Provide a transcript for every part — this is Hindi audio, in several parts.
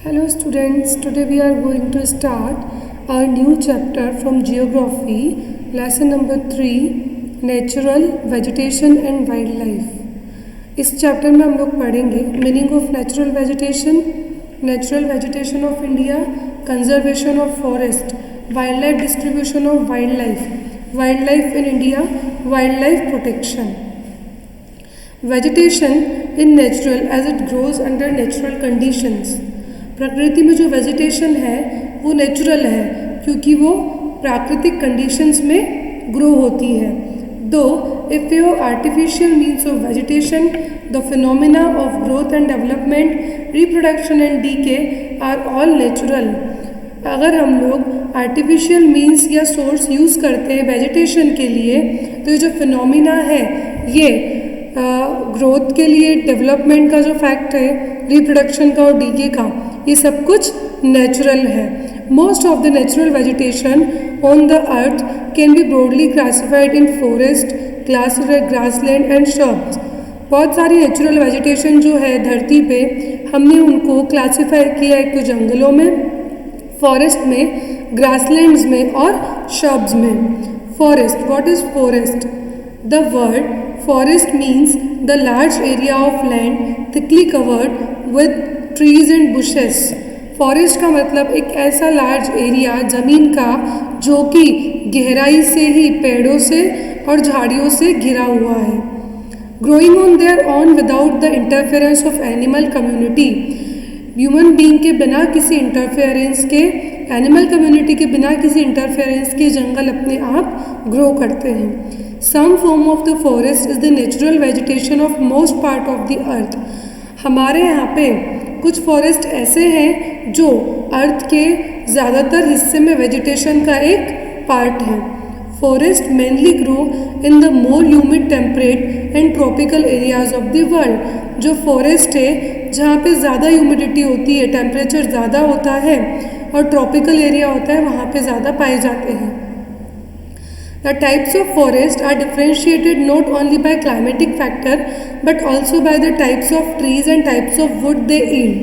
Hello students, today we are going to start our new chapter from Geography, lesson number 3, Natural Vegetation and Wildlife। इस चैप्टर में हम लोग पढ़ेंगे meaning of natural vegetation of India, conservation of forest, wildlife distribution of wildlife in India, wildlife protection. Vegetation in natural as it grows under natural conditions. प्रकृति में जो वेजिटेशन है वो नेचुरल है क्योंकि वो प्राकृतिक कंडीशंस में ग्रो होती है। Though if you artificial means of vegetation, the phenomena of growth and development, reproduction and decay are all natural. अगर हम लोग आर्टिफिशियल मीन्स या सोर्स यूज़ करते हैं वेजिटेशन के लिए तो ये जो फिनोमिना है ये ग्रोथ के लिए, डेवलपमेंट का जो फैक्ट है, रिप्रोडक्शन का और डीके का, ये सब कुछ नेचुरल है। Most of the natural vegetation on the earth can be broadly classified in forest, grassland and shrubs. बहुत सारी नेचुरल वेजिटेशन जो है धरती पे हमने उनको क्लासिफाई किया एक तो जंगलों में, फॉरेस्ट में, ग्रासलैंड्स में और श्रब्स में। Forest, what is forest? The word forest means the large area of land thickly covered with trees and bushes। Forest का मतलब एक ऐसा लार्ज एरिया ज़मीन का जो कि गहराई से ही पेड़ों से और झाड़ियों से घिरा हुआ है। Growing on their on without the interference of animal community. Human being के बिना किसी इंटरफेरेंस के, एनिमल कम्युनिटी के बिना किसी इंटरफेरेंस के जंगल अपने आप ग्रो करते हैं। Some form of the forest is the natural vegetation of most part of the earth। हमारे यहाँ पे कुछ फॉरेस्ट ऐसे हैं जो अर्थ के ज़्यादातर हिस्से में वेजिटेशन का एक पार्ट है। Forest mainly grow in the more humid temperate and tropical areas of the world. जो फॉरेस्ट है जहाँ पे ज़्यादा ह्यूमिडिटी होती है, टेम्परेचर ज़्यादा होता है और ट्रॉपिकल एरिया होता है, वहाँ पे ज़्यादा पाए जाते हैं। The types of forest are differentiated not only by climatic factor but also by the types of trees and types of wood they yield।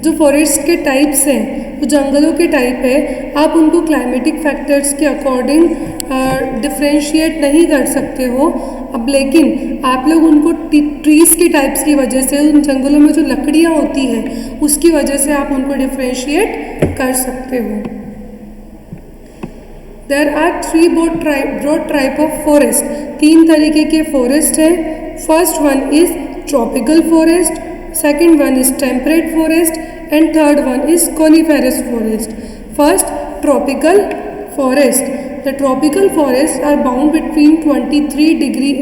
जो फॉरेस्ट के टाइप्स हैं, जो जंगलों के टाइप है, आप उनको क्लाइमेटिक फैक्टर्स के अकॉर्डिंग डिफ्रेंशिएट नहीं कर सकते हो। अब लेकिन आप लोग उनको ट्रीज़ के टाइप्स की वजह से, उन जंगलों में जो लकड़ियाँ होती हैं उसकी वजह से आप उनको डिफ्रेंशिएट कर सकते हो। There are three broad type of forest। तीन तरीके के फॉरेस्ट हैं। First one is tropical forest, second one is temperate forest and third one is coniferous forest. First, tropical forest. The tropical forest are bound between 23 degree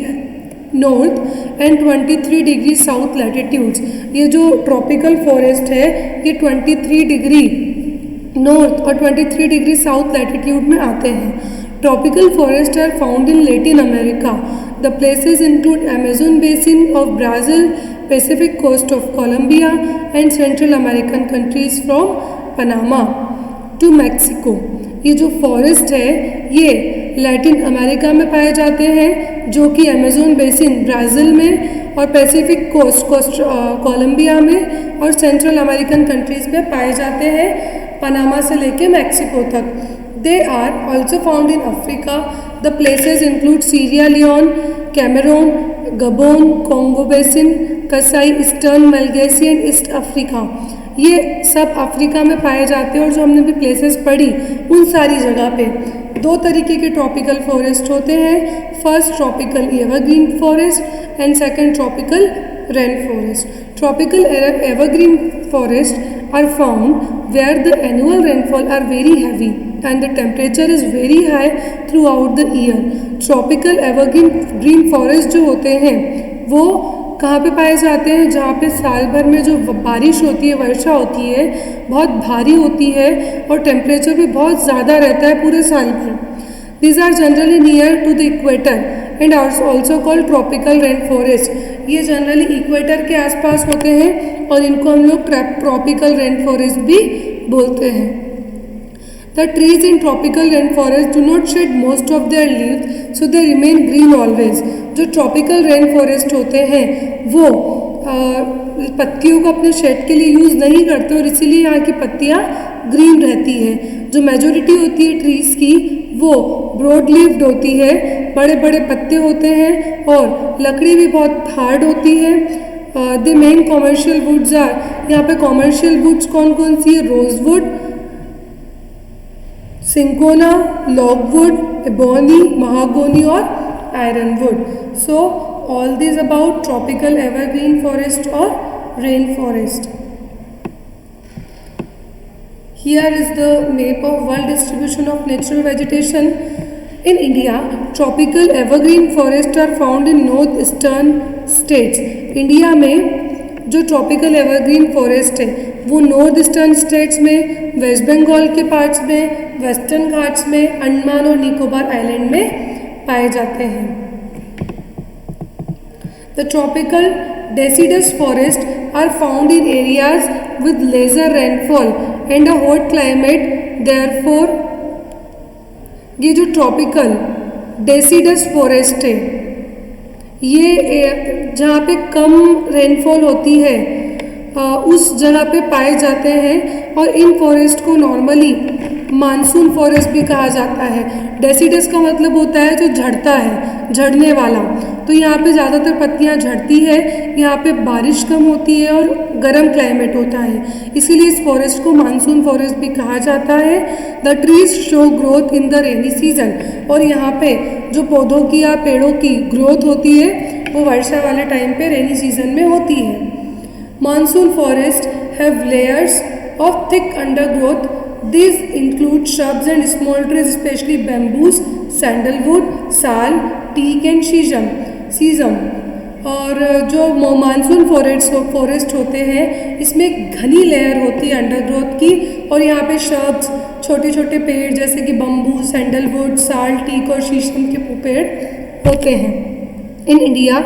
north and 23 degree south latitudes. ये जो ट्रॉपिकल फॉरेस्ट है ये 23 डिग्री नॉर्थ और 23 डिग्री साउथ लैटिट्यूड में आते हैं। Tropical forest are found in Latin America. The places include Amazon basin of Brazil, Pacific coast of Colombia and central American countries from Panama to Mexico. ये जो फॉरेस्ट है ये लैटिन अमेरिका में पाए जाते हैं जो कि अमेजन बेसिन ब्राज़ील में और पैसिफिक कोस्ट कोलंबिया में और सेंट्रल अमेरिकन कंट्रीज़ में पाए जाते हैं, पनामा से लेके मैक्सिको तक। They are also found in Africa. The places include Sierra Leone, Cameroon, Gabon, Congo basin, Kasai, eastern Malagasy and east Africa. ये सब अफ्रीका में पाए जाते हैं और जो हमने भी प्लेसेस पढ़ी उन सारी जगह पे दो तरीके के ट्रॉपिकल फॉरेस्ट होते हैं। First tropical evergreen forest and second tropical rain forest. Tropical evergreen forest are found where the annual rainfall are very heavy and the temperature is very high throughout the year। tropical evergreen forest जो होते हैं वो कहाँ पे पाए जाते हैं? जहाँ पे साल भर में जो बारिश होती है, वर्षा होती है, बहुत भारी होती है और टेम्परेचर भी बहुत ज़्यादा रहता है पूरे साल भर। These are generally near to the equator and are also called tropical rainforest। ये जनरली इक्वेटर के आसपास होते हैं और इनको हम लोग ट्रॉपिकल रेन फॉरेस्ट भी बोलते हैं। The trees in tropical rain forest do not shed most of their leaves so they remain green always. जो ट्रॉपिकल रेन फॉरेस्ट होते हैं वो पत्तियों को अपने शेड के लिए यूज़ नहीं करते और इसीलिए यहाँ की पत्तियाँ ग्रीन रहती है। जो मेजॉरिटी होती है ट्रीज़ की वो ब्रॉड लीव्ड होती है, बड़े बड़े पत्ते होते हैं और लकड़ी भी बहुत हार्ड होती है। The main commercial woods are, यहाँ पे कॉमर्शियल वुड्स कौन कौन सी है? Rosewood, cinchona, logwood, ebony, mahogany और iron wood. So all this about tropical evergreen forest और rain forest. Here is the map of world distribution of natural vegetation. In India, tropical evergreen forests are found in northeastern states. India में जो ट्रॉपिकल एवरग्रीन फॉरेस्ट है वो नॉर्थ ईस्टर्न स्टेट्स में, वेस्ट बंगाल के पार्ट्स में, वेस्टर्न घाट्स में, अंडमान और निकोबार आइलैंड में पाए जाते हैं। The tropical deciduous forests are found in areas with lesser rainfall and a hot climate. Therefore, ये जो ट्रॉपिकल डेसिडस फॉरेस्ट है ये जहाँ पे कम रेनफॉल होती है उस जगह पे पाए जाते हैं और इन फॉरेस्ट को नॉर्मली मानसून फॉरेस्ट भी कहा जाता है। डेसिडस का मतलब होता है जो झड़ता है, झड़ने वाला। तो यहाँ पे ज़्यादातर पत्तियाँ झड़ती है, यहाँ पे बारिश कम होती है और गर्म क्लाइमेट होता है, इसीलिए इस फॉरेस्ट को मानसून फॉरेस्ट भी कहा जाता है। The trees show growth in the rainy season, और यहाँ पे जो पौधों की या पेड़ों की ग्रोथ होती है वो वर्षा वाले टाइम पे रेनी सीजन में होती है। Monsoon forest have layers of thick undergrowth. These include shrubs and small trees, especially bamboos, sandalwood, sal, teak and sesame. और जो मानसून फॉरेस्ट होते हैं इसमें घनी लेयर होती है अंडरग्रोथ की, और यहाँ पे श्रब्स, छोटे छोटे पेड़ जैसे कि बम्बू, सैंडलवुड, साल, टीक और शीशम के पेड़ होते हैं। In India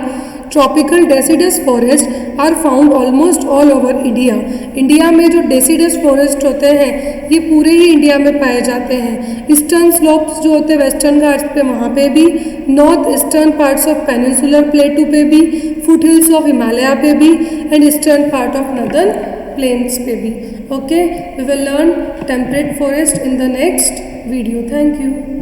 tropical deciduous forest are found almost all over India. India में जो डेसिडस फॉरेस्ट होते हैं ये पूरे ही इंडिया में पाए जाते हैं। ईस्टर्न स्लोप्स जो होते हैं वेस्टर्न घाट्स पे वहाँ पे भी, north eastern parts of peninsular plateau पे भी, फुट हिल्स ऑफ हिमालय पे भी and eastern part of northern plains पे भी। Okay, we will learn temperate forest in the next video. Thank you.